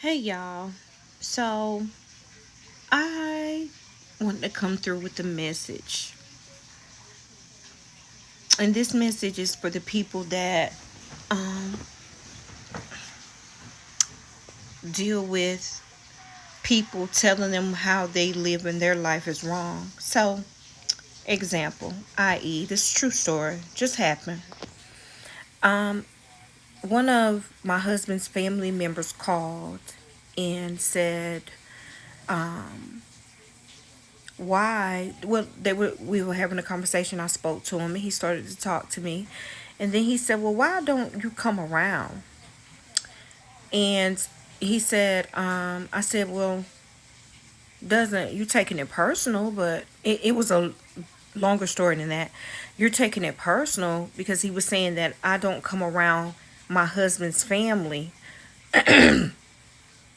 Hey y'all. So I want to come through with a message. And this message is for the people that um, deal with people telling them how they live in their life is wrong. So, example, i.e., this true story just happened. Um, One of my husband's family members called and said, um, why we were having a conversation. I spoke to him and he started to talk to me, and then he said, well, why don't you come around? And he said, I said, well, doesn't you taking it personal? But it was a longer story than that. You're taking it personal because he was saying that I don't come around my husband's family.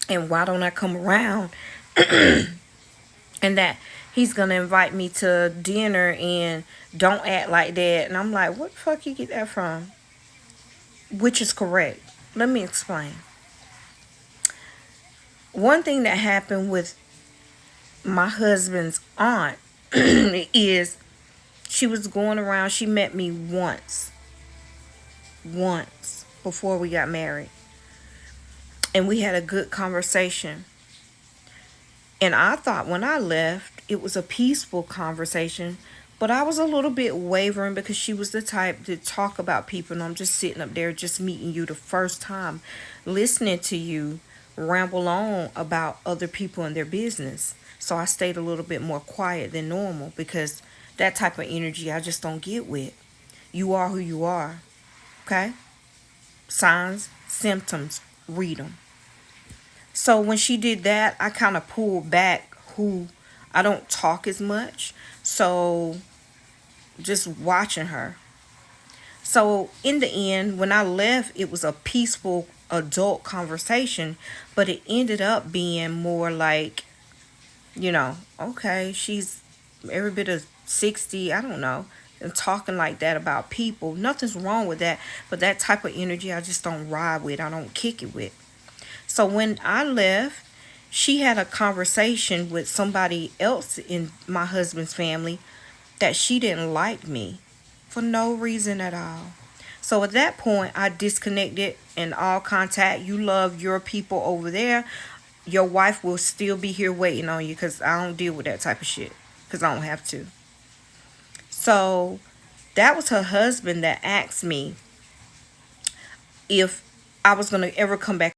And why don't I come around? And that he's gonna invite me to dinner and don't act like that. And I'm like, what the fuck you get that from? Which is correct. Let me explain. One thing that happened with my husband's aunt is she was going around. She met me once before we got married, and we had a good conversation. And I thought when I left, it was a peaceful conversation. But I was a little bit wavering because she was the type to talk about people. And I'm just sitting up there, just meeting you the first time, listening to you ramble on about other people and their business. So I stayed a little bit more quiet than normal because that type of energy I just don't get with. You are who you are. Okay? Signs, symptoms, read them. So when she did that, I kind of pulled back who I don't talk as much. So just watching her. So in the end, when I left, it was a peaceful adult conversation, but it ended up being more like, okay, she's every bit of 60, I don't know, and talking like that about people. Nothing's wrong with that, but that type of energy I just don't ride with. I don't kick it with. So when I left, she had a conversation with somebody else in my husband's family that she didn't like me for no reason at all. So at that point, I disconnected and all contact. You love your people over there. Your wife will still be here waiting on you because I don't deal with that type of shit because I don't have to. So that was her husband that asked me if I was going to ever come back